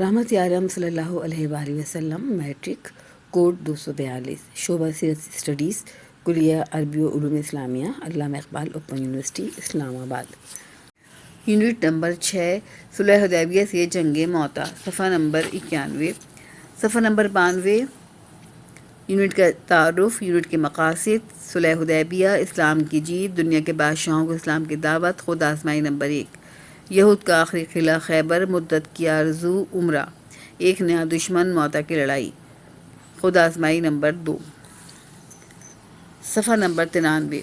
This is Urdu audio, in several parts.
رحمت عالم صلی اللہ علیہ وآلہ وسلم، میٹرک، کوڈ 242، شعبہ سیرت اسٹڈیز، کلیہ عربی و علوم اسلامیہ، علامہ اقبال اوپن یونیورسٹی، اسلام آباد۔ یونٹ نمبر 6، صلح حدیبیہ سے جنگ موتا، صفحہ نمبر 91۔ صفحہ نمبر 92، یونٹ کا تعارف، یونٹ کے مقاصد، صلح حدیبیہ، اسلام کی جیت، دنیا کے بادشاہوں کو اسلام کی دعوت، خود آزمائی نمبر 1، یہود کا آخری قلعہ خیبر، مدت کی آرزو، عمرہ، ایک نیا دشمن، موتا کی لڑائی، خود آزمائی نمبر 2۔ صفحہ نمبر 93،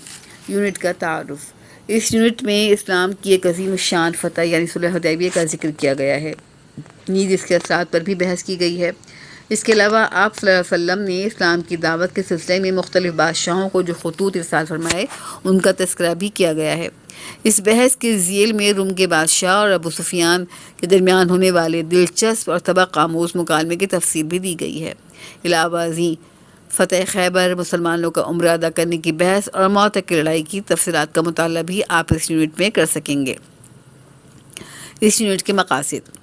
یونٹ کا تعارف۔ اس یونٹ میں اسلام کی ایک عظیم الشان فتح یعنی صلح حدیبیہ کا ذکر کیا گیا ہے، نیز اس کے اثرات پر بھی بحث کی گئی ہے۔ اس کے علاوہ آپ صلی اللہ علیہ وسلم نے اسلام کی دعوت کے سلسلے میں مختلف بادشاہوں کو جو خطوط ارسال فرمائے ان کا تذکرہ بھی کیا گیا ہے۔ اس بحث کے ذیل میں روم کے بادشاہ اور ابو سفیان کے درمیان ہونے والے دلچسپ اور سبق آموز مکالمے کی تفصیل بھی دی گئی ہے۔ علاوہ ازیں فتح خیبر، مسلمانوں کا عمرہ ادا کرنے کی بحث اور موتا کی لڑائی کی تفصیلات کا مطالعہ بھی آپ اس یونٹ میں کر سکیں گے۔ اس یونٹ کے مقاصد۔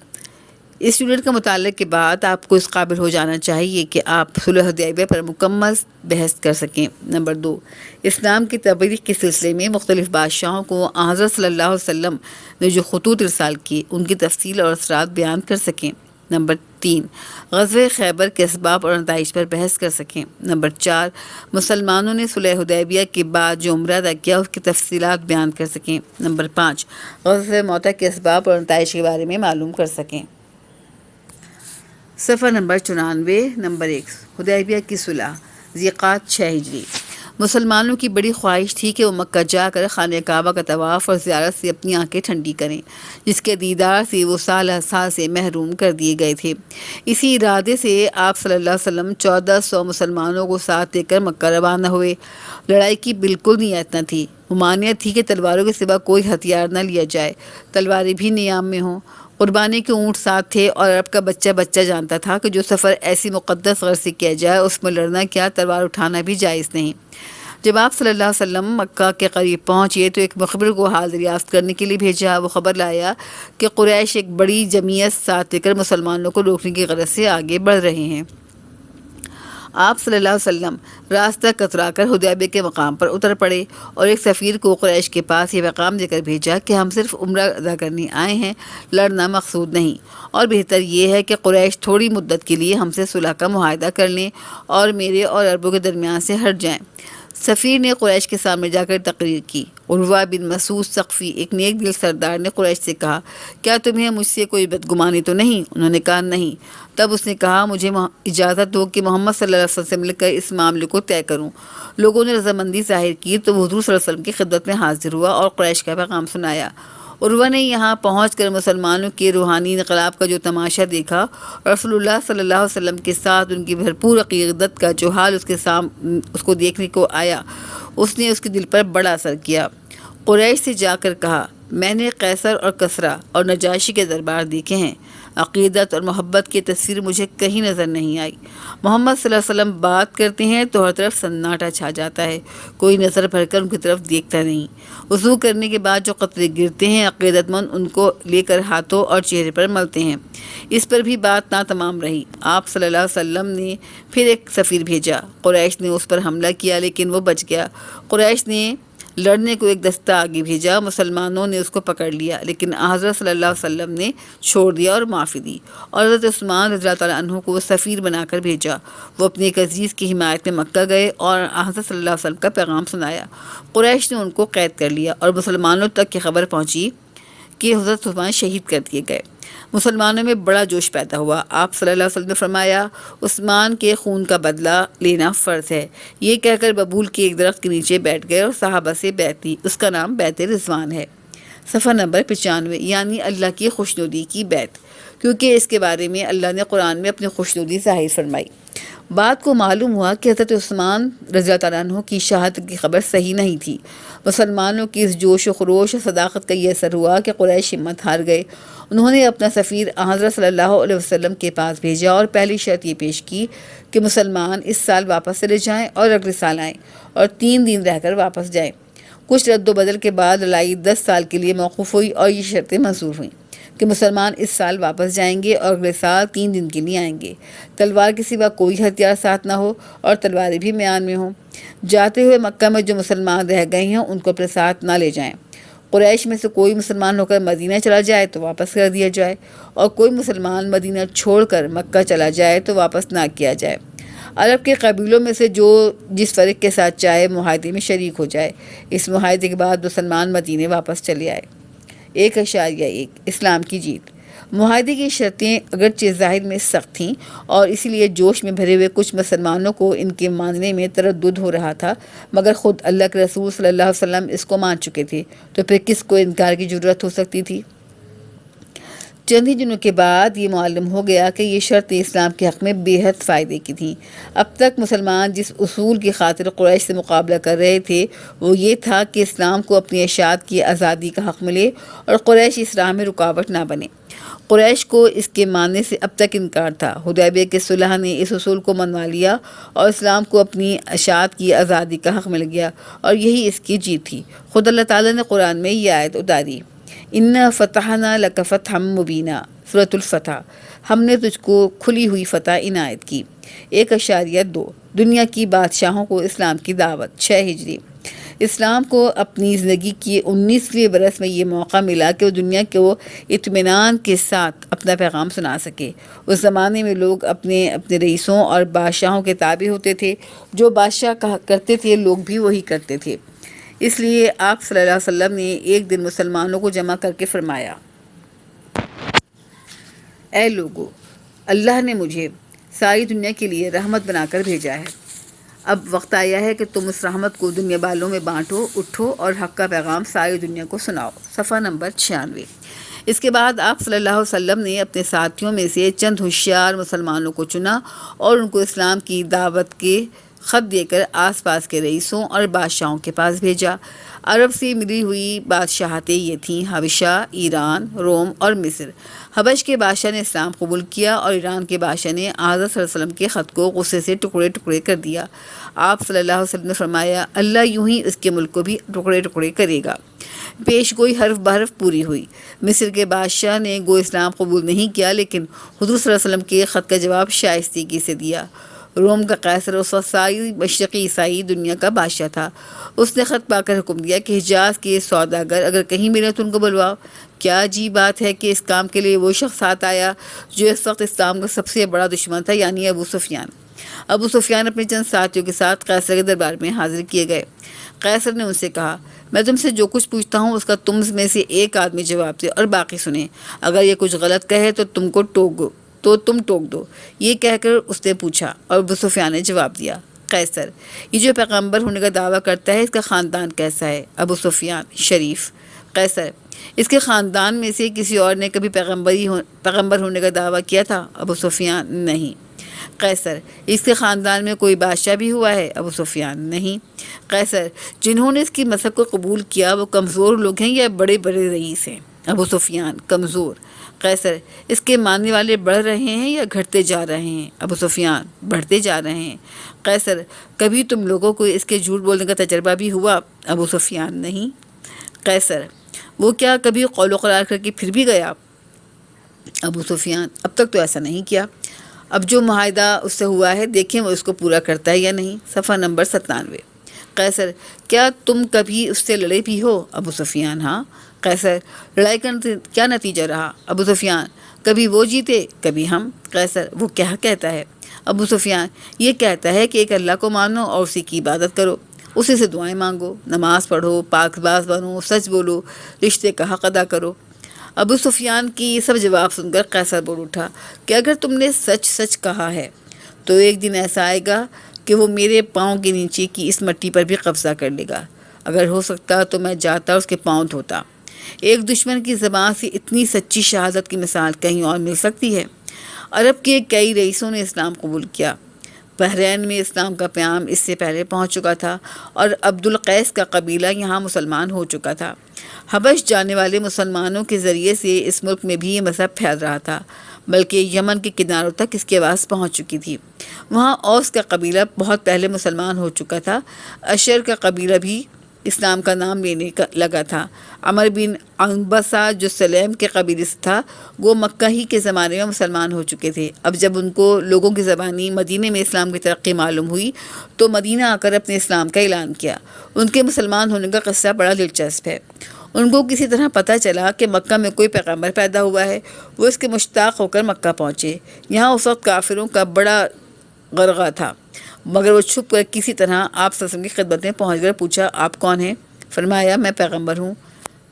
اس یونٹ کا مطالعے کے بعد آپ کو اس قابل ہو جانا چاہیے کہ آپ صلح حدیبیہ پر مکمل بحث کر سکیں۔ نمبر 2، اسلام کی تبلیغ کے سلسلے میں مختلف بادشاہوں کو حضرت صلی اللہ علیہ وسلم نے جو خطوط ارسال کیے ان کی تفصیل اور اثرات بیان کر سکیں۔ نمبر 3، غزوہ خیبر کے اسباب اور نتائج پر بحث کر سکیں۔ نمبر 4، مسلمانوں نے صلح حدیبیہ کے بعد جو عمرہ ادا کیا اس کی تفصیلات بیان کر سکیں۔ نمبر 5، غزوہ موتا کے اسباب اور نتائج کے بارے میں معلوم کر سکیں۔ صفحہ نمبر 94، نمبر 1، حدیبیہ کی صلح، ذیقعدہ 6 ہجری۔ مسلمانوں کی بڑی خواہش تھی کہ وہ مکہ جا کر خانہ کعبہ کا طواف اور زیارت سے اپنی آنکھیں ٹھنڈی کریں، جس کے دیدار سے وہ سال سال سے محروم کر دیے گئے تھے۔ اسی ارادے سے آپ صلی اللہ علیہ وسلم 1400 مسلمانوں کو ساتھ لے کر مکہ روانہ ہوئے۔ لڑائی کی بالکل نیت نہ تھی، ممانعت تھی کہ تلواروں کے سوا کوئی ہتھیار نہ لیا جائے، تلواریں بھی نیام میں ہوں۔ قربانی کے اونٹ ساتھ تھے اور عرب کا بچہ بچہ جانتا تھا کہ جو سفر ایسی مقدس غرض سے کیا جائے اس میں لڑنا کیا تلوار اٹھانا بھی جائز نہیں۔ جب آپ صلی اللہ علیہ وسلم مکہ کے قریب پہنچے تو ایک مخبر کو حال دریافت کرنے کے لیے بھیجا۔ وہ خبر لایا کہ قریش ایک بڑی جمعیت ساتھ لے کر مسلمانوں کو روکنے کی غرض سے آگے بڑھ رہے ہیں۔ آپ صلی اللہ علیہ وسلم راستہ کترا کر حدیبیہ کے مقام پر اتر پڑے اور ایک سفیر کو قریش کے پاس یہ پیغام دے کر بھیجا کہ ہم صرف عمرہ ادا کرنے آئے ہیں، لڑنا مقصود نہیں، اور بہتر یہ ہے کہ قریش تھوڑی مدت کے لیے ہم سے صلح کا معاہدہ کر لیں اور میرے اور عربوں کے درمیان سے ہٹ جائیں۔ سفیر نے قریش کے سامنے جا کر تقریر کی۔ عروہ بن مسعود ثقفی، ایک نیک دل سردار، نے قریش سے کہا، کیا تمہیں مجھ سے کوئی بدگمانی تو نہیں؟ انہوں نے کہا نہیں۔ تب اس نے کہا، مجھے اجازت دو کہ محمد صلی اللہ علیہ وسلم سے مل کر اس معاملے کو طے کروں۔ لوگوں نے رضامندی ظاہر کی تو وہ حضور صلی اللہ علیہ وسلم کی خدمت میں حاضر ہوا اور قریش کا پیغام سنایا۔ عروہ نے یہاں پہنچ کر مسلمانوں کے روحانی انقلاب کا جو تماشا دیکھا اور رسول اللہ صلی اللہ علیہ وسلم کے ساتھ ان کی بھرپور عقیدت کا جو حال اس کو دیکھنے کو آیا، اس نے اس کے دل پر بڑا اثر کیا۔ قریش سے جا کر کہا، میں نے قیصر اور کسریٰ اور نجاشی کے دربار دیکھے ہیں، عقیدت اور محبت کی تصویر مجھے کہیں نظر نہیں آئی۔ محمد صلی اللہ علیہ وسلم بات کرتے ہیں تو ہر طرف سناٹا چھا جاتا ہے، کوئی نظر بھر کر ان کی طرف دیکھتا نہیں۔ وضو کرنے کے بعد جو قطرے گرتے ہیں عقیدت مند ان کو لے کر ہاتھوں اور چہرے پر ملتے ہیں۔ اس پر بھی بات نہ تمام رہی۔ آپ صلی اللہ علیہ وسلم نے پھر ایک سفیر بھیجا۔ قریش نے اس پر حملہ کیا لیکن وہ بچ گیا۔ قریش نے لڑنے کو ایک دستہ آگے بھیجا، مسلمانوں نے اس کو پکڑ لیا لیکن حضرت صلی اللہ علیہ وسلم نے چھوڑ دیا اور معافی دی، اور حضرت عثمان رضی اللہ تعالیٰ عنہ کو وہ سفیر بنا کر بھیجا۔ وہ اپنے ایک عزیز کی حمایت میں مکہ گئے اور حضرت صلی اللہ علیہ وسلم کا پیغام سنایا۔ قریش نے ان کو قید کر لیا اور مسلمانوں تک یہ خبر پہنچی کہ حضرت عثمان شہید کر دیے گئے۔ مسلمانوں میں بڑا جوش پیدا ہوا۔ آپ صلی اللہ علیہ وسلم نے فرمایا، عثمان کے خون کا بدلہ لینا فرض ہے۔ یہ کہہ کر ببول کے ایک درخت کے نیچے بیٹھ گئے اور صحابہ سے بیعت لی۔ اس کا نام بیعت رضوان ہے۔ صفحہ نمبر 95، یعنی اللہ کی خوشنودی کی بیعت، کیونکہ اس کے بارے میں اللہ نے قرآن میں اپنی خوشنودی ظاہر فرمائی۔ بات کو معلوم ہوا کہ حضرت عثمان رضی اللہ تعالیٰ عنہ کی شہادت کی خبر صحیح نہیں تھی۔ مسلمانوں کی اس جوش و خروش اور صداقت کا یہ اثر ہوا کہ قریش ہمت ہار گئے۔ انہوں نے اپنا سفیر حضرت صلی اللہ علیہ وسلم کے پاس بھیجا اور پہلی شرط یہ پیش کی کہ مسلمان اس سال واپس چلے جائیں اور اگلے سال آئیں اور 3 دن رہ کر واپس جائیں۔ کچھ رد و بدل کے بعد لڑائی 10 سال کے لیے موقوف ہوئی اور یہ شرطیں منظور ہوئیں۔ کہ مسلمان اس سال واپس جائیں گے اور اگلے سال 3 دن کے لیے آئیں گے، تلوار کے سوا کوئی ہتھیار ساتھ نہ ہو اور تلواریں بھی میان میں ہوں۔ جاتے ہوئے مکہ میں جو مسلمان رہ گئے ہیں ان کو اپنے ساتھ نہ لے جائیں۔ قریش میں سے کوئی مسلمان ہو کر مدینہ چلا جائے تو واپس کر دیا جائے، اور کوئی مسلمان مدینہ چھوڑ کر مکہ چلا جائے تو واپس نہ کیا جائے۔ عرب کے قبیلوں میں سے جو جس فرق کے ساتھ چاہے معاہدے میں شریک ہو جائے۔ اس معاہدے کے بعد مسلمان مدینے واپس چلے آئے۔ 1.1 اسلام کی جیت۔ معاہدے کی شرطیں اگرچہ ظاہر میں سخت تھیں اور اسی لیے جوش میں بھرے ہوئے کچھ مسلمانوں کو ان کے ماننے میں تردد ہو رہا تھا، مگر خود اللہ کے رسول صلی اللہ علیہ وسلم اس کو مان چکے تھے، تو پھر کس کو انکار کی ضرورت ہو سکتی تھی؟ چند ہی دنوں کے بعد یہ معلوم ہو گیا کہ یہ شرطیں اسلام کے حق میں بے حد فائدے کی تھیں۔ اب تک مسلمان جس اصول کی خاطر قریش سے مقابلہ کر رہے تھے وہ یہ تھا کہ اسلام کو اپنی اشاعت کی آزادی کا حق ملے اور قریش اس راہ میں رکاوٹ نہ بنے۔ قریش کو اس کے ماننے سے اب تک انکار تھا۔ حدیبیہ کے صلح نے اس اصول کو منوا لیا اور اسلام کو اپنی اشاعت کی آزادی کا حق مل گیا، اور یہی اس کی جیت تھی۔ خود اللہ تعالیٰ نے قرآن میں یہ آیت اتاری، اِنَّا فَتَحْنَا لَكَ فَتْحًا مُبِينًا، سورۃ الفتح، ہم نے تجھ کو کھلی ہوئی فتح عنایت کی۔ 1.2 دنیا کی بادشاہوں کو اسلام کی دعوت۔ 6 ہجری۔ اسلام کو اپنی زندگی کے 19ویں برس میں یہ موقع ملا کہ وہ دنیا کو اطمینان کے ساتھ اپنا پیغام سنا سکے۔ اس زمانے میں لوگ اپنے رئیسوں اور بادشاہوں کے تابع ہوتے تھے، جو بادشاہ کہا کرتے تھے لوگ بھی وہی کرتے تھے۔ اس لیے آپ صلی اللہ علیہ وسلم نے ایک دن مسلمانوں کو جمع کر کے فرمایا، اے لوگو، اللہ نے مجھے ساری دنیا کے لیے رحمت بنا کر بھیجا ہے۔ اب وقت آیا ہے کہ تم اس رحمت کو دنیا والوں میں بانٹو، اٹھو اور حق کا پیغام ساری دنیا کو سناؤ۔ صفحہ نمبر 96۔ اس کے بعد آپ صلی اللہ علیہ وسلم نے اپنے ساتھیوں میں سے چند ہوشیار مسلمانوں کو چنا اور ان کو اسلام کی دعوت کے خط دے کر آس پاس کے رئیسوں اور بادشاہوں کے پاس بھیجا۔ عرب سے ملی ہوئی بادشاہتیں یہ تھیں: حبشہ، ایران، روم اور مصر۔ حبش کے بادشاہ نے اسلام قبول کیا اور ایران کے بادشاہ نے حضرت صلی اللہ علیہ وسلم کے خط کو غصے سے ٹکڑے ٹکڑے کر دیا۔ آپ صلی اللہ علیہ وسلم نے فرمایا، اللہ یوں ہی اس کے ملک کو بھی ٹکڑے ٹکڑے کرے گا۔ پیش گوئی حرف بحرف پوری ہوئی۔ مصر کے بادشاہ نے گو اسلام قبول نہیں کیا، لیکن حضور صلی اللہ علیہ وسلم کے خط کا جواب شائستگی سے دیا۔ روم کا قیصر اس وقت ساری مشرقی عیسائی دنیا کا بادشاہ تھا۔ اس نے خط پا کر حکم دیا کہ حجاز کے سوداگر اگر کہیں ملے تو ان کو بلواؤ۔ کیا عجیب بات ہے کہ اس کام کے لیے وہ شخص ساتھ آیا جو اس وقت اسلام کا سب سے بڑا دشمن تھا، یعنی ابو سفیان۔ ابو سفیان اپنے چند ساتھیوں کے ساتھ قیصر کے دربار میں حاضر کیے گئے۔ قیصر نے ان سے کہا، میں تم سے جو کچھ پوچھتا ہوں اس کا تم میں سے ایک آدمی جواب دے اور باقی سنیں۔ اگر یہ کچھ غلط کہے تو تم ٹوک دو۔ یہ کہہ کر اس نے پوچھا اور ابو سفیان نے جواب دیا، قیصر، یہ جو پیغمبر ہونے کا دعویٰ کرتا ہے اس کا خاندان کیسا ہے؟ ابو سفیان، شریف۔ قیصر، اس کے خاندان میں سے کسی اور نے کبھی پیغمبر ہونے کا دعویٰ کیا تھا؟ ابو سفیان، نہیں۔ قیصر، اس کے خاندان میں کوئی بادشاہ بھی ہوا ہے؟ ابو سفیان، نہیں۔ قیصر، جنہوں نے اس کی مذہب کو قبول کیا وہ کمزور لوگ ہیں یا بڑے بڑے رئیس ہیں؟ ابو سفیان، کمزور۔ قیصر، اس کے ماننے والے بڑھ رہے ہیں یا گھٹتے جا رہے ہیں؟ ابو سفیان، بڑھتے جا رہے ہیں۔ قیصر، کبھی تم لوگوں کو اس کے جھوٹ بولنے کا تجربہ بھی ہوا؟ ابو سفیان، نہیں۔ قیصر، وہ کیا کبھی قول و قرار کر کے پھر بھی گیا؟ ابو سفیان، اب تک تو ایسا نہیں کیا۔ اب جو معاہدہ اس سے ہوا ہے دیکھیں وہ اس کو پورا کرتا ہے یا نہیں۔ صفحہ نمبر 97۔ قیصر، کیا تم کبھی اس سے لڑے بھی ہو؟ ابو سفیان، ہاں۔ قیصر، لڑائی کا کیا نتیجہ رہا؟ ابو سفیان، کبھی وہ جیتے کبھی ہم۔ قیصر، وہ کیا کہتا ہے؟ ابو سفیان، یہ کہتا ہے کہ ایک اللہ کو مانو اور اسی کی عبادت کرو، اسی سے دعائیں مانگو، نماز پڑھو، پاک باز بنو، سچ بولو، رشتے کا حق ادا کرو۔ ابو سفیان کی یہ سب جواب سن کر قیصر بول اٹھا کہ اگر تم نے سچ سچ کہا ہے تو ایک دن ایسا آئے گا کہ وہ میرے پاؤں کے نیچے کی اس مٹی پر بھی قبضہ کر لے گا۔ اگر ہو سکتا تو میں جاتا اور اس کے پاؤں دھوتا۔ ایک دشمن کی زبان سے اتنی سچی شہادت کی مثال کہیں اور مل سکتی ہے؟ عرب کے کئی رئیسوں نے اسلام قبول کیا۔ بحرین میں اسلام کا پیام اس سے پہلے پہنچ چکا تھا اور عبد القیس کا قبیلہ یہاں مسلمان ہو چکا تھا۔ حبش جانے والے مسلمانوں کے ذریعے سے اس ملک میں بھی یہ مذہب پھیل رہا تھا، بلکہ یمن کے کناروں تک اس کی آواز پہنچ چکی تھی۔ وہاں اوس کا قبیلہ بہت پہلے مسلمان ہو چکا تھا۔ اشر کا قبیلہ بھی اسلام کا نام لینے لگا تھا۔ عمر بن عنبسہ جو سلیم کے قبیلے سے تھا، وہ مکہ ہی کے زمانے میں مسلمان ہو چکے تھے۔ اب جب ان کو لوگوں کی زبانی مدینے میں اسلام کی ترقی معلوم ہوئی تو مدینہ آ کر اپنے اسلام کا اعلان کیا۔ ان کے مسلمان ہونے کا قصہ بڑا دلچسپ ہے۔ ان کو کسی طرح پتہ چلا کہ مکہ میں کوئی پیغمبر پیدا ہوا ہے۔ وہ اس کے مشتاق ہو کر مکہ پہنچے۔ یہاں اس وقت کافروں کا بڑا غرغہ تھا، مگر وہ چھپ کر کسی طرح آپ صلی اللہ علیہ وسلم کی خدمت میں پہنچ کر پوچھا، آپ کون ہیں؟ فرمایا، میں پیغمبر ہوں۔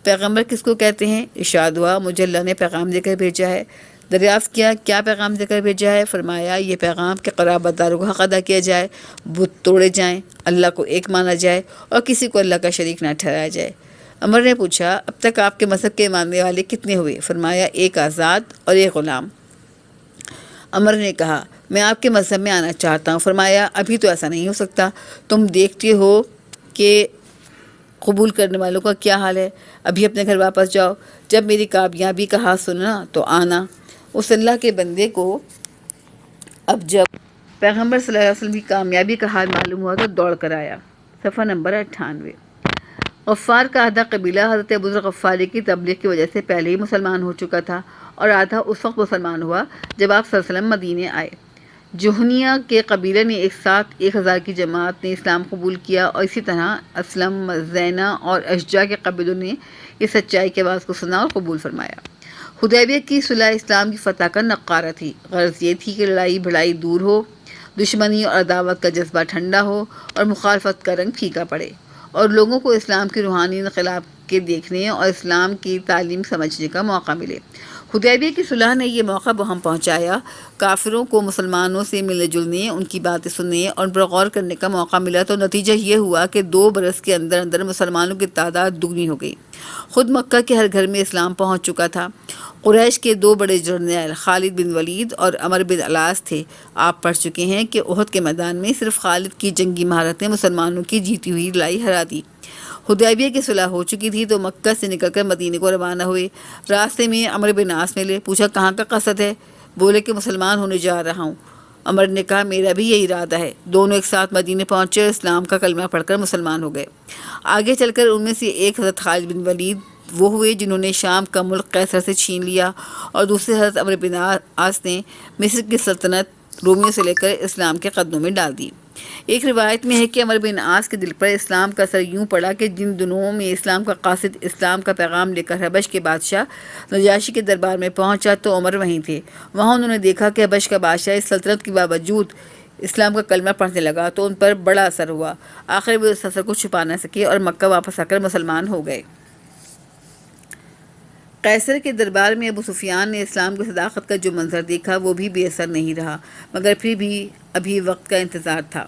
پیغمبر کس کو کہتے ہیں؟ ارشاد ہوا، مجھے اللہ نے پیغام دے کر بھیجا ہے۔ دریافت کیا، کیا پیغام دے کر بھیجا ہے؟ فرمایا، یہ پیغام کہ قرابت داروں کا حق ادا کیا جائے، بت توڑے جائیں، اللہ کو ایک مانا جائے اور کسی کو اللہ کا شریک نہ ٹھہرایا جائے۔ عمر نے پوچھا، اب تک آپ کے مذہب کے ماننے والے کتنے ہوئے؟ فرمایا، ایک آزاد اور ایک غلام۔ عمر نے کہا، میں آپ کے مذہب میں آنا چاہتا ہوں۔ فرمایا، ابھی تو ایسا نہیں ہو سکتا، تم دیکھتے ہو کہ قبول کرنے والوں کا کیا حال ہے۔ ابھی اپنے گھر واپس جاؤ، جب میری کامیابی کا ہاتھ سننا تو آنا۔ اس اللہ کے بندے کو اب جب پیغمبر صلی اللہ علیہ وسلم کی کامیابی کا حال معلوم ہوا تو دوڑ کر آیا۔ صفحہ نمبر 98۔ غفار کا آدھا قبیلہ حضرت ابو ذر غفاری کی تبلیغ کی وجہ سے پہلے ہی مسلمان ہو چکا تھا اور آدھا اس وقت مسلمان ہوا جب آپ صلی اللہ علیہ وسلم مدینے آئے۔ جوہنیہ کے قبیلے نے ایک ساتھ 1000 کی جماعت نے اسلام قبول کیا اور اسی طرح اسلم، زینہ اور اشجع کے قبیلوں نے اس سچائی کے آواز کو سنا اور قبول فرمایا۔ حدیبیہ کی صلح اسلام کی فتح کا نقارہ تھی۔ غرض یہ تھی کہ لڑائی بھڑائی دور ہو، دشمنی اور عداوت کا جذبہ ٹھنڈا ہو اور مخالفت کا رنگ پھیکا پڑے اور لوگوں کو اسلام کی روحانی انقلاب کے دیکھنے اور اسلام کی تعلیم سمجھنے کا موقع ملے۔ حدیبیہ کی صلح نے یہ موقع بہم پہنچایا۔ کافروں کو مسلمانوں سے ملنے جلنے، ان کی باتیں سننے اور ان پر غور کرنے کا موقع ملا تو نتیجہ یہ ہوا کہ 2 برس کے اندر اندر مسلمانوں کی تعداد دگنی ہو گئی۔ خود مکہ کے ہر گھر میں اسلام پہنچ چکا تھا۔ قریش کے 2 بڑے جرنیل خالد بن ولید اور عمر بن العاص تھے۔ آپ پڑھ چکے ہیں کہ احد کے میدان میں صرف خالد کی جنگی مہارت نے مسلمانوں کی جیتی ہوئی لڑائی ہرا دی۔ حدیبیہ کی صلح ہو چکی تھی تو مکہ سے نکل کر مدینے کو روانہ ہوئے۔ راستے میں عمر بن عاص ملے، پوچھا، کہاں کا قصد ہے؟ بولے کہ مسلمان ہونے جا رہا ہوں۔ عمر نے کہا، میرا بھی یہی ارادہ ہے۔ دونوں ایک ساتھ مدینے پہنچے اور اسلام کا کلمہ پڑھ کر مسلمان ہو گئے۔ آگے چل کر ان میں سے ایک حضرت خالد بن ولید وہ ہوئے جنہوں نے شام کا ملک قیصر سے چھین لیا، اور دوسرے حضرت عمر بن عاص نے مصر کی سلطنت رومیوں سے لے کر اسلام کے قدموں میں ڈال دی۔ ایک روایت میں ہے کہ عمر بن عاص کے دل پر اسلام کا اثر یوں پڑا کہ جن دنوں میں اسلام کا قاصد اسلام کا پیغام لے کر حبش کے بادشاہ نجاشی کے دربار میں پہنچا تو عمر وہیں تھے۔ وہاں انہوں نے دیکھا کہ حبش کا بادشاہ اس سلطنت کے باوجود اسلام کا کلمہ پڑھنے لگا تو ان پر بڑا اثر ہوا۔ آخر وہ اس اثر کو چھپا نہ سکے اور مکہ واپس آ کر مسلمان ہو گئے۔ قیصر کے دربار میں ابو سفیان نے اسلام کی صداقت کا جو منظر دیکھا وہ بھی بے اثر نہیں رہا، مگر پھر بھی ابھی وقت کا انتظار تھا۔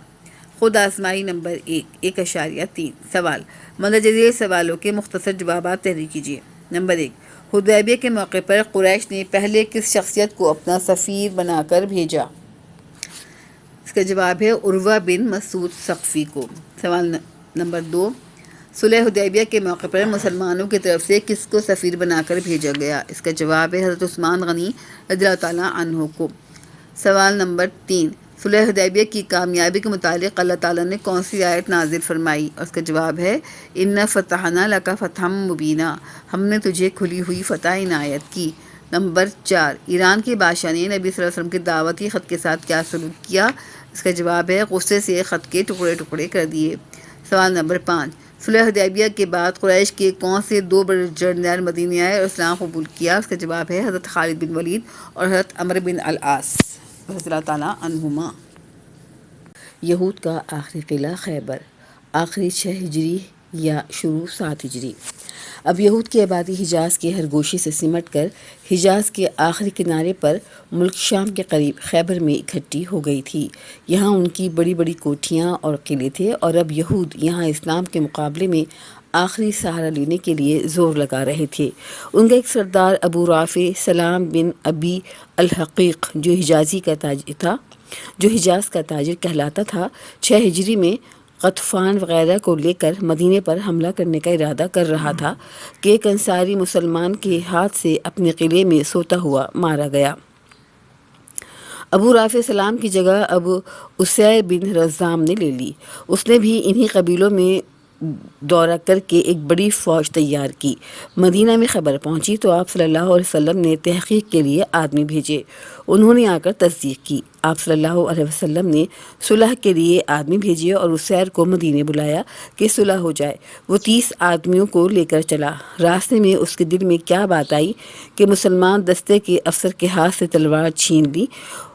خود آزمائی نمبر 1.3 سوال، مندرجہ سوالوں کے مختصر جوابات تحریر کیجیے۔ نمبر 1، حدیبیہ کے موقع پر قریش نے پہلے کس شخصیت کو اپنا سفیر بنا کر بھیجا؟ اس کا جواب ہے عروہ بن مسعود ثقفی کو۔ سوال نمبر 2، صلح حدیبیہ کے موقع پر مسلمانوں کی طرف سے کس کو سفیر بنا کر بھیجا گیا؟ اس کا جواب ہے حضرت عثمان غنی رضی اللہ تعالیٰ عنہ کو۔ سوال نمبر 3، صلح حدیبیہ کی کامیابی کے متعلق اللہ تعالیٰ نے کون سی آیت نازل فرمائی؟ اور اس کا جواب ہے اِنَّا فَتَحْنَا لَكَ فَتْحًا مُبِينًا، ہم نے تجھے کھلی ہوئی فتح عنایت کی۔ نمبر 4، ایران کے بادشاہ نے نبی صلی اللہ علیہ وسلم کے دعوتی خط کے ساتھ کیا سلوک کیا؟ اس کا جواب ہے غصے سے خط کے ٹکڑے ٹکڑے کر دیے۔ سوال نمبر 5، صلح حدیبیہ کے بعد قریش کے کون سے 2 بڑے جرنیل مدینے آئے اور اسلام قبول کیا؟ اس کا جواب ہے حضرت خالد بن ولید اور حضرت عمر بن العاص رضی اللہ تعالیٰ عنہما۔ یہود کا آخری قلعہ خیبر، آخری 6 ہجری یا شروع 7 ہجری۔ اب یہود کی آبادی حجاز کے ہر گوشے سے سمٹ کر حجاز کے آخری کنارے پر ملک شام کے قریب خیبر میں اکٹھی ہو گئی تھی۔ یہاں ان کی بڑی بڑی کوٹھیاں اور قلعے تھے اور اب یہود یہاں اسلام کے مقابلے میں آخری سہارا لینے کے لیے زور لگا رہے تھے۔ ان کا ایک سردار ابو رافع سلام بن ابی الحقیق جو حجاز کا تاجر کہلاتا تھا، 6 ہجری میں غطفان وغیرہ کو لے کر مدینے پر حملہ کرنے کا ارادہ کر رہا تھا کہ ایک انصاری مسلمان کے ہاتھ سے اپنے قلعے میں سوتا ہوا مارا گیا۔ ابو رافع سلام کی جگہ ابو اسیر بن رزام نے لے لی۔ اس نے بھی انہی قبیلوں میں دورہ کر کے ایک بڑی فوج تیار کی۔ مدینہ میں خبر پہنچی تو آپ صلی اللہ علیہ وسلم نے تحقیق کے لیے آدمی بھیجے۔ انہوں نے آ کر تصدیق کی۔ آپ صلی اللہ علیہ وسلم نے صلح کے لیے آدمی بھیجے اور اسیر کو مدینے بلایا کہ صلح ہو جائے۔ وہ 30 آدمیوں کو لے کر چلا۔ راستے میں اس کے دل میں کیا بات آئی کہ مسلمان دستے کے افسر کے ہاتھ سے تلوار چھین لی۔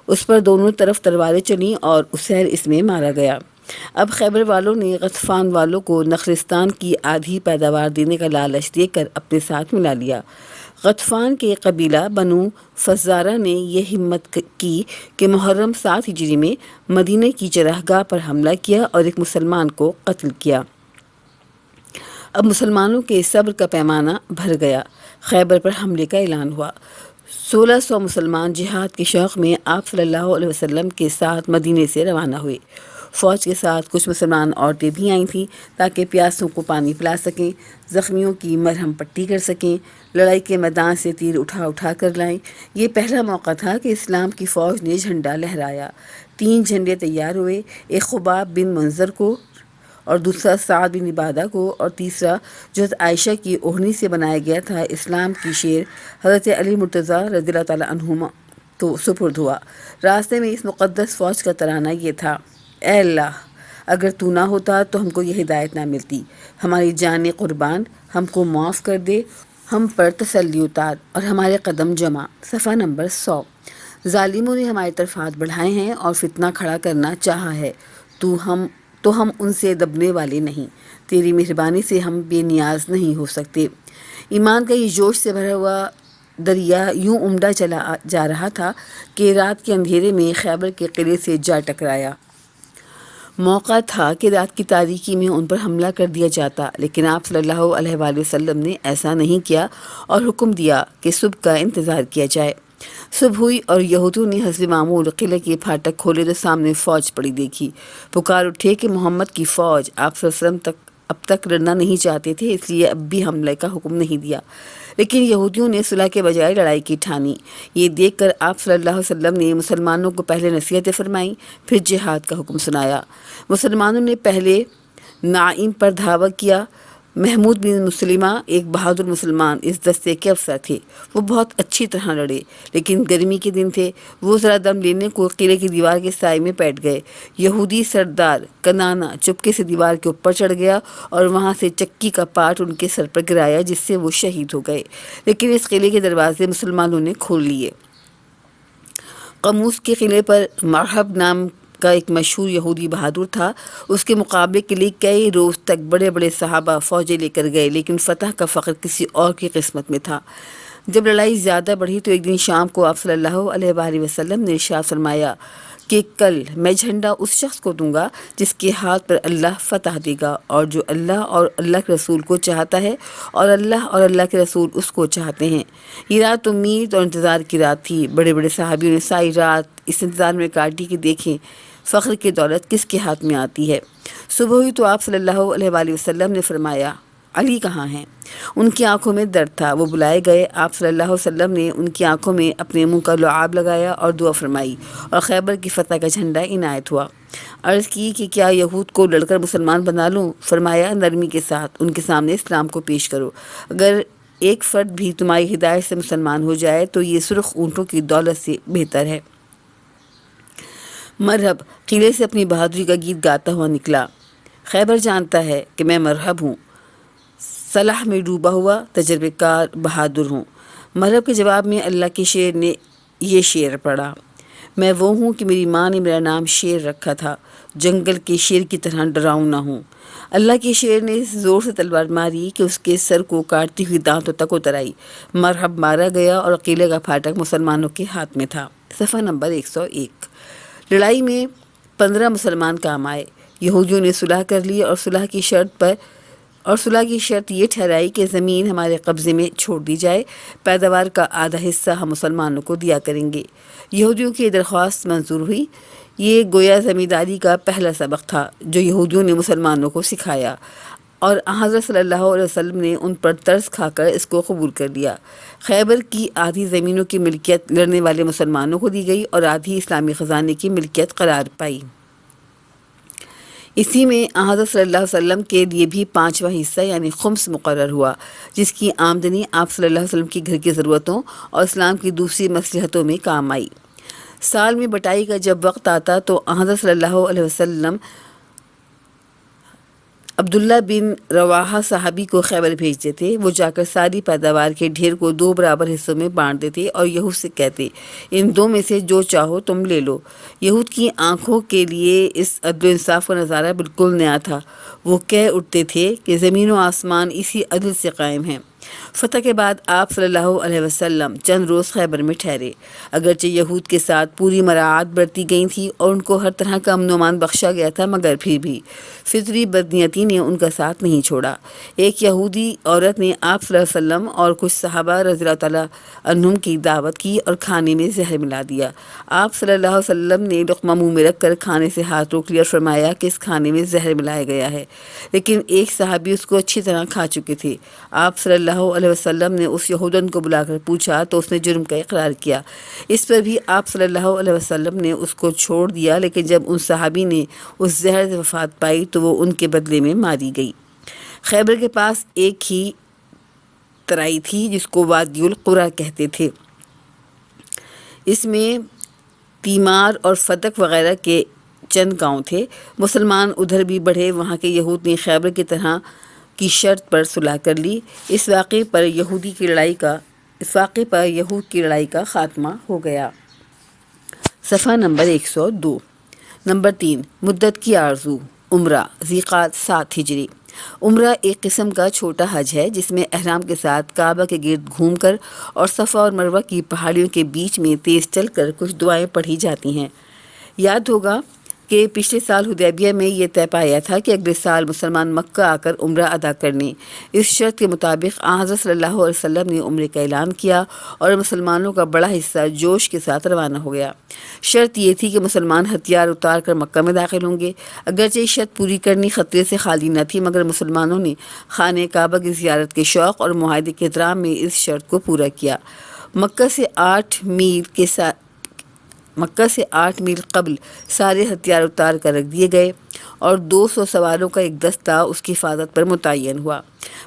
اس پر دونوں طرف تلواریں چلیں اور اسیر اس میں مارا گیا۔ اب خیبر والوں نے غطفان والوں کو نخلستان کی آدھی پیداوار دینے کا لالچ دے کر اپنے ساتھ ملا لیا۔ غطفان کے قبیلہ بنو فزارہ نے یہ ہمت کی کہ محرم 7 ہجری میں مدینہ کی چراگاہ پر حملہ کیا اور ایک مسلمان کو قتل کیا۔ اب مسلمانوں کے صبر کا پیمانہ بھر گیا۔ خیبر پر حملے کا اعلان ہوا۔ 1600 مسلمان جہاد کے شوق میں آپ صلی اللہ علیہ وسلم کے ساتھ مدینے سے روانہ ہوئے۔ فوج کے ساتھ کچھ مسلمان عورتیں بھی آئی تھیں تاکہ پیاسوں کو پانی پلا سکیں، زخمیوں کی مرہم پٹی کر سکیں، لڑائی کے میدان سے تیر اٹھا اٹھا کر لائیں۔ یہ پہلا موقع تھا کہ اسلام کی فوج نے جھنڈا لہرایا۔ 3 جھنڈے تیار ہوئے، ایک خباب بن منظر کو اور دوسرا سعد بن عبادہ کو اور تیسرا جو عائشہ کی اوڑھنی سے بنایا گیا تھا اسلام کی شیر حضرت علی مرتضیٰ رضی اللہ تعالیٰ عنہما تو سپرد ہوا۔ راستے میں اس مقدس فوج کا ترانہ یہ تھا: اے اللہ، اگر تو نہ ہوتا تو ہم کو یہ ہدایت نہ ملتی، ہماری جان قربان، ہم کو معاف کر دے، ہم پر تسلی اتار اور ہمارے قدم جمع۔ صفحہ نمبر 100۔ ظالموں نے ہماری طرف ہاتھ بڑھائے ہیں اور فتنہ کھڑا کرنا چاہا ہے، تو ہم ان سے دبنے والے نہیں، تیری مہربانی سے ہم بے نیاز نہیں ہو سکتے۔ ایمان کا یہ جوش سے بھرا ہوا دریا یوں عمدہ چلا جا رہا تھا کہ رات کے اندھیرے میں خیبر کے قلعے سے جا ٹکرایا۔ موقع تھا کہ رات کی تاریکی میں ان پر حملہ کر دیا جاتا، لیکن آپ صلی اللہ علیہ وآلہ وسلم نے ایسا نہیں کیا اور حکم دیا کہ صبح کا انتظار کیا جائے۔ صبح ہوئی اور یہودیوں نے حسب معمول قلعے کے پھاٹک کھولے تو سامنے فوج پڑی دیکھی۔ پکار اٹھے کہ محمد کی فوج۔ آپ صلی اللہ علیہ وسلم اب تک لڑنا نہیں چاہتے تھے، اس لیے اب بھی حملے کا حکم نہیں دیا، لیکن یہودیوں نے صلح کے بجائے لڑائی کی ٹھانی۔ یہ دیکھ کر آپ صلی اللہ علیہ وسلم نے مسلمانوں کو پہلے نصیحتیں فرمائیں، پھر جہاد کا حکم سنایا۔ مسلمانوں نے پہلے نعیم پر دھاوا کیا۔ محمود بن مسلمہ ایک بہادر مسلمان اس دستے کے افسر تھے۔ وہ بہت اچھی طرح لڑے، لیکن گرمی کے دن تھے، وہ ذرا دم لینے کو قلعے کی دیوار کے سائے میں بیٹھ گئے۔ یہودی سردار کنانا چپکے سے دیوار کے اوپر چڑھ گیا اور وہاں سے چکی کا پاٹ ان کے سر پر گرایا، جس سے وہ شہید ہو گئے، لیکن اس قلعے کے دروازے مسلمانوں نے کھول لیے۔ قموس کے قلعے پر مرحب نام کا ایک مشہور یہودی بہادر تھا۔ اس کے مقابلے کے لیے کئی روز تک بڑے بڑے صحابہ فوجیں لے کر گئے، لیکن فتح کا فخر کسی اور کی قسمت میں تھا۔ جب لڑائی زیادہ بڑھی تو ایک دن شام کو آپ صلی اللہ علیہ وآلہ وسلم نے ارشاد فرمایا کہ کل میں جھنڈا اس شخص کو دوں گا جس کے ہاتھ پر اللہ فتح دے گا، اور جو اللہ اور اللہ کے رسول کو چاہتا ہے اور اللہ اور اللہ کے رسول اس کو چاہتے ہیں۔ یہ رات امید اور انتظار کی رات تھی۔ بڑے بڑے صحابیوں نے ساری رات اس انتظار میں کاٹی کہ دیکھیں فخر کی دولت کس کے ہاتھ میں آتی ہے۔ صبح ہوئی تو آپ صلی اللہ علیہ وآلہ وسلم نے فرمایا: علی کہاں ہیں؟ ان کی آنکھوں میں درد تھا، وہ بلائے گئے۔ آپ صلی اللہ علیہ وسلم نے ان کی آنکھوں میں اپنے منہ کا لعاب لگایا اور دعا فرمائی اور خیبر کی فتح کا جھنڈا عنایت ہوا۔ عرض کی کہ کیا یہود کو لڑ کر مسلمان بنا لوں؟ فرمایا: نرمی کے ساتھ ان کے سامنے اسلام کو پیش کرو۔ اگر ایک فرد بھی تمہاری ہدایت سے مسلمان ہو جائے تو یہ سرخ اونٹوں کی دولت سے بہتر ہے۔ مرحب قلعے سے اپنی بہادری کا گیت گاتا ہوا نکلا: خیبر جانتا ہے کہ میں مرحب ہوں، صلح میں ڈوبا ہوا تجربے کار بہادر ہوں۔ مرحب کے جواب میں اللہ کے شعر نے یہ شعر پڑھا: میں وہ ہوں کہ میری ماں نے میرا نام شیر رکھا تھا، جنگل کے شیر کی طرح ڈراؤں نہ ہوں۔ اللہ کے شیر نے اس زور سے تلوار ماری کہ اس کے سر کو کاٹتی ہوئی دانتوں تک اتر آئی۔ مرحب مارا گیا اور قلعے کا پھاٹک مسلمانوں کے ہاتھ میں تھا۔ صفحہ نمبر 101۔ لڑائی میں 15 مسلمان کام آئے۔ یہودیوں نے صلح کر لی اور صلح کی شرط یہ ٹھہرائی کہ زمین ہمارے قبضے میں چھوڑ دی جائے، پیداوار کا آدھا حصہ ہم مسلمانوں کو دیا کریں گے۔ یہودیوں کی درخواست منظور ہوئی۔ یہ گویا زمینداری کا پہلا سبق تھا جو یہودیوں نے مسلمانوں کو سکھایا، اور حضرت صلی اللہ علیہ وسلم نے ان پر ترس کھا کر اس کو قبول کر لیا۔ خیبر کی آدھی زمینوں کی ملکیت لڑنے والے مسلمانوں کو دی گئی اور آدھی اسلامی خزانے کی ملکیت قرار پائی۔ اسی میں حضرت صلی اللہ علیہ وسلم کے لیے بھی 5واں حصہ یعنی خمس مقرر ہوا، جس کی آمدنی آپ صلی اللہ علیہ وسلم کی گھر کی ضرورتوں اور اسلام کی دوسری مصلحتوں میں کام آئی۔ سال میں بٹائی کا جب وقت آتا تو حضرت صلی اللہ علیہ وسلم عبداللہ بن رواحہ صحابی کو خیبر بھیجتے تھے۔ وہ جا کر ساری پیداوار کے ڈھیر کو 2 برابر حصوں میں بانٹ دیتے اور یہود سے کہتے، ان 2 میں سے جو چاہو تم لے لو۔ یہود کی آنکھوں کے لیے اس عدل و انصاف کا نظارہ بالکل نیا تھا۔ وہ کہہ اٹھتے تھے کہ زمین و آسمان اسی عدل سے قائم ہیں۔ فتح کے بعد آپ صلی اللہ علیہ وسلم چند روز خیبر میں ٹھہرے۔ اگرچہ یہود کے ساتھ پوری مراعات برتی گئی تھی اور ان کو ہر طرح کا امن و امان بخشا گیا تھا، مگر پھر بھی فطری بدنیتی نے ان کا ساتھ نہیں چھوڑا۔ ایک یہودی عورت نے آپ صلی اللہ علیہ وسلم اور کچھ صحابہ رضی اللہ تعالیٰ عنہم کی دعوت کی اور کھانے میں زہر ملا دیا۔ آپ صلی اللہ علیہ وسلم نے لقمہ منہ میں رکھ کر کھانے سے ہاتھ روک لیا اور فرمایا کہ اس کھانے میں زہر ملایا گیا ہے، لیکن ایک صحابی اس کو اچھی طرح کھا چکے تھے۔ آپ صلی اللہ علیہ وسلم نے اس یہودن کو بلا کر پوچھا تو اس نے جرم کا اقرار کیا۔ اس پر بھی آپ صلی اللہ علیہ وسلم نے اس کو چھوڑ دیا، لیکن جب ان صحابی نے اس زہر سے وفات پائی تو وہ ان کے بدلے میں ماری گئی۔ خیبر کے پاس ایک ہی ترائی تھی جس کو وادی القرا کہتے تھے۔ اس میں تیمار اور فتق وغیرہ کے چند گاؤں تھے۔ مسلمان ادھر بھی بڑھے۔ وہاں کے یہود نے خیبر کی طرح کی شرط پر صلح کر لی۔ اس واقعے پر یہود کی لڑائی کا خاتمہ ہو گیا۔ صفحہ نمبر 102۔ نمبر 3، مدت کی آرزو۔ عمرہ ذیقعدہ 7 ہجری۔ عمرہ ایک قسم کا چھوٹا حج ہے جس میں احرام کے ساتھ کعبہ کے گرد گھوم کر اور صفا اور مروہ کی پہاڑیوں کے بیچ میں تیز چل کر کچھ دعائیں پڑھی جاتی ہیں۔ یاد ہوگا کہ پچھلے سال حدیبیہ میں یہ طے پایا تھا کہ اگلے سال مسلمان مکہ آ کر عمرہ ادا کرنے۔ اس شرط کے مطابق حضرت صلی اللہ علیہ وسلم نے عمرے کا اعلان کیا اور مسلمانوں کا بڑا حصہ جوش کے ساتھ روانہ ہو گیا۔ شرط یہ تھی کہ مسلمان ہتھیار اتار کر مکہ میں داخل ہوں گے۔ اگرچہ یہ شرط پوری کرنی خطرے سے خالی نہ تھی، مگر مسلمانوں نے خانہ کعبہ کی زیارت کے شوق اور معاہدے کے احترام میں اس شرط کو پورا کیا۔ مکہ سے 8 میل قبل سارے ہتھیار اتار کر رکھ دیے گئے اور 200 سواروں کا ایک دستہ اس کی حفاظت پر متعین ہوا۔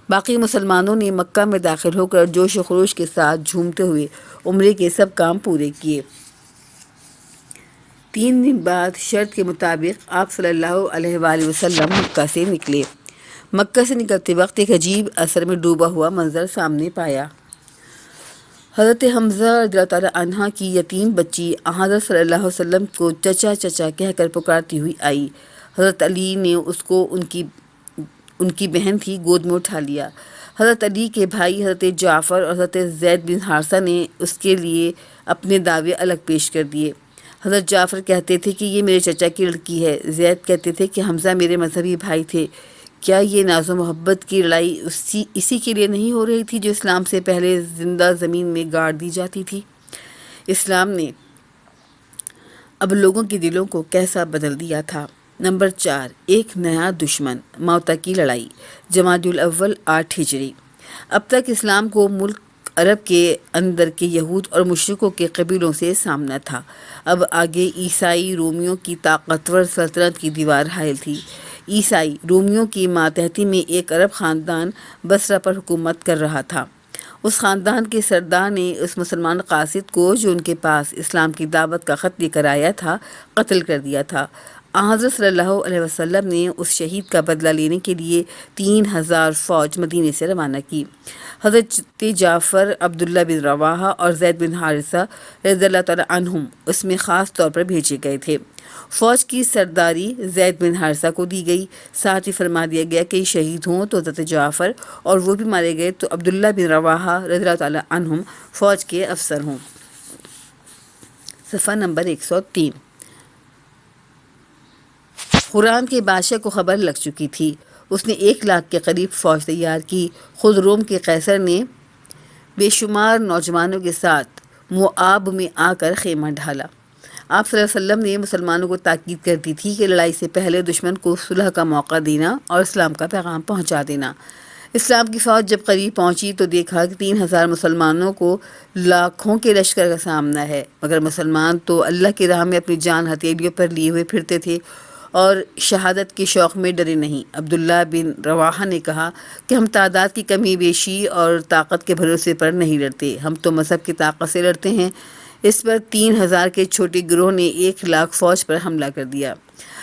باقی مسلمانوں نے مکہ میں داخل ہو کر جوش و خروش کے ساتھ جھومتے ہوئے عمرے کے سب کام پورے کیے۔ 3 دن بعد شرط کے مطابق آپ صلی اللہ علیہ وآلہ وسلم مکہ سے نکلے۔ مکہ سے نکلتے وقت ایک عجیب اثر میں ڈوبا ہوا منظر سامنے پایا۔ حضرت حمزہ رضی اللہ تعالیٰ عنہ کی یتیم بچی حضرت صلی اللہ علیہ وسلم کو چچا چچا کہہ کر پکارتی ہوئی آئی۔ حضرت علی نے اس کو ان کی بہن تھی گود میں اٹھا لیا۔ حضرت علی کے بھائی حضرت جعفر اور حضرت زید بن حارثہ نے اس کے لیے اپنے دعوے الگ پیش کر دیے۔ حضرت جعفر کہتے تھے کہ یہ میرے چچا کی لڑکی ہے۔ زید کہتے تھے کہ حمزہ میرے مذہبی بھائی تھے۔ کیا یہ ناز و محبت کی لڑائی اسی کے لیے نہیں ہو رہی تھی جو اسلام سے پہلے زندہ زمین میں گاڑ دی جاتی تھی؟ اسلام نے اب لوگوں کے دلوں کو کیسا بدل دیا تھا۔ نمبر 4، ایک نیا دشمن۔ موتا کی لڑائی جمادی الاول 8 ہجری۔ اب تک اسلام کو ملک عرب کے اندر کے یہود اور مشرکوں کے قبیلوں سے سامنا تھا۔ اب آگے عیسائی رومیوں کی طاقتور سلطنت کی دیوار حائل تھی۔ عیسائی رومیوں کی ماتحتی میں ایک عرب خاندان بصرہ پر حکومت کر رہا تھا۔ اس خاندان کے سردار نے اس مسلمان قاصد کو جو ان کے پاس اسلام کی دعوت کا خط لے کر آیا تھا قتل کر دیا تھا۔ حضرت صلی اللہ علیہ وسلم نے اس شہید کا بدلہ لینے کے لیے 3000 فوج مدینے سے روانہ کی۔ حضرت جعفر، عبداللہ بن رواحہ اور زید بن حارثہ رضی اللہ تعالیٰ عنہم اس میں خاص طور پر بھیجے گئے تھے۔ فوج کی سرداری زید بن حارثہ کو دی گئی۔ ساتھ ہی فرما دیا گیا کہ شہید ہوں تو حضرت جعفر اور وہ بھی مارے گئے تو عبداللہ بن رواحہ رضی اللہ تعالیٰ عنہم فوج کے افسر ہوں۔ صفحہ نمبر 103۔ قرآن کے بادشاہ کو خبر لگ چکی تھی۔ اس نے 1 لاکھ کے قریب فوج تیار کی۔ خود روم کے قیصر نے بے شمار نوجوانوں کے ساتھ موآب میں آ کر خیمہ ڈھالا۔ آپ صلی اللہ علیہ وسلم نے مسلمانوں کو تاکید کر دی تھی کہ لڑائی سے پہلے دشمن کو صلح کا موقع دینا اور اسلام کا پیغام پہنچا دینا۔ اسلام کی فوج جب قریب پہنچی تو دیکھا کہ 3000 مسلمانوں کو لاکھوں کے لشکر کا سامنا ہے، مگر مسلمان تو اللہ کی راہ میں اپنی جان ہتھیلیوں پر لیے ہوئے پھرتے تھے اور شہادت کے شوق میں ڈرے نہیں۔ عبداللہ بن رواحہ نے کہا کہ ہم تعداد کی کمی بیشی اور طاقت کے بھروسے پر نہیں لڑتے، ہم تو مذہب کی طاقت سے لڑتے ہیں۔ اس پر 3,000 کے چھوٹے گروہ نے 1,00,000 فوج پر حملہ کر دیا۔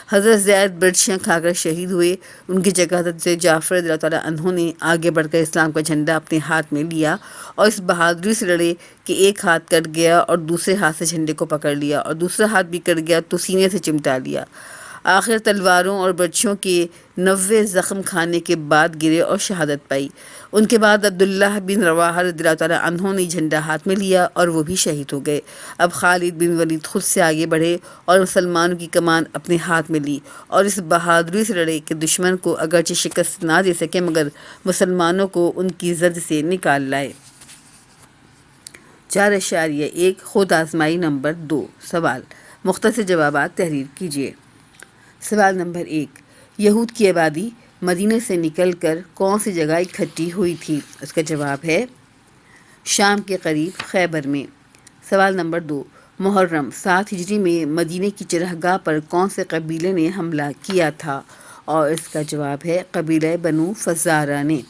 حضرت زید برچیاں کھا کر شہید ہوئے۔ ان کی جگہ حضرت جعفر رضی اللہ تعالیٰ عنہ نے آگے بڑھ کر اسلام کا جھنڈا اپنے ہاتھ میں لیا اور اس بہادری سے لڑے کہ ایک ہاتھ کٹ گیا اور دوسرے ہاتھ سے جھنڈے کو پکڑ لیا، اور دوسرا ہاتھ بھی کٹ گیا تو سینے سے چمٹا لیا۔ آخر تلواروں اور برچھیوں کے 90 زخم کھانے کے بعد گرے اور شہادت پائی۔ ان کے بعد عبداللہ بن رواحہ رضی اللہ تعالیٰ عنہ نے جھنڈا ہاتھ میں لیا اور وہ بھی شہید ہو گئے۔ اب خالد بن ولید خود سے آگے بڑھے اور مسلمانوں کی کمان اپنے ہاتھ میں لی اور اس بہادری سے لڑے کہ دشمن کو اگرچہ شکست نہ دے سکے مگر مسلمانوں کو ان کی زد سے نکال لائے۔ 4.1 خود آزمائی نمبر 2 سوال مختصر جوابات تحریر کیجیے۔ سوال نمبر 1، یہود کی آبادی مدینہ سے نکل کر کون سی جگہ اکٹھی ہوئی تھی؟ اس کا جواب ہے شام کے قریب خیبر میں۔ سوال نمبر 2، محرم 7 ہجری میں مدینہ کی چراگاہ پر کون سے قبیلے نے حملہ کیا تھا؟ اور اس کا جواب ہے قبیلہ بنو فزارہ نے۔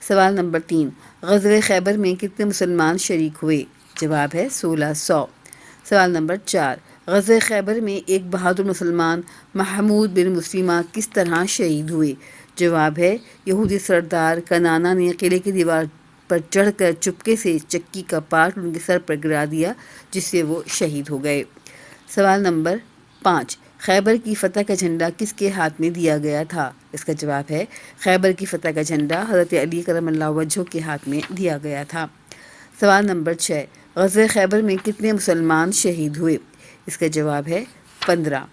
سوال نمبر 3، غزوہ خیبر میں کتنے مسلمان شریک ہوئے؟ جواب ہے 1600۔ سوال نمبر 4، غزوہ خیبر میں ایک بہادر مسلمان محمود بن مسلمہ کس طرح شہید ہوئے؟ جواب ہے یہودی سردار کنانا نے قلعے کی دیوار پر چڑھ کر چپکے سے چکی کا پارٹ ان کے سر پر گرا دیا جس سے وہ شہید ہو گئے۔ سوال نمبر 5، خیبر کی فتح کا جھنڈا کس کے ہاتھ میں دیا گیا تھا؟ اس کا جواب ہے خیبر کی فتح کا جھنڈا حضرت علی کرم اللہ وجہہ کے ہاتھ میں دیا گیا تھا۔ سوال نمبر 6، غزوہ خیبر میں کتنے مسلمان شہید ہوئے؟ اس کا جواب ہے 15۔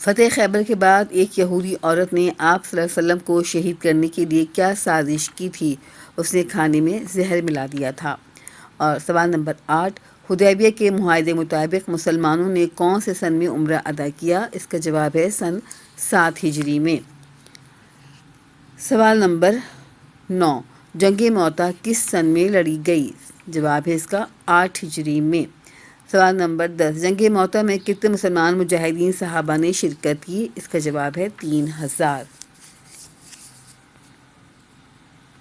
فتح خیبر کے بعد ایک یہودی عورت نے آپ صلی اللہ علیہ وسلم کو شہید کرنے کے لیے کیا سازش کی تھی؟ اس نے کھانے میں زہر ملا دیا تھا۔ اور سوال نمبر 8، حدیبیہ کے معاہدے مطابق مسلمانوں نے کون سے سن میں عمرہ ادا کیا؟ اس کا جواب ہے سن 7 ہجری میں۔ سوال نمبر 9، جنگ موطا کس سن میں لڑی گئی؟ جواب ہے اس کا 8 ہجری میں۔ سوال نمبر 10، جنگ موطا میں کتنے مسلمان مجاہدین صحابہ نے شرکت کی؟ اس کا جواب ہے 3000۔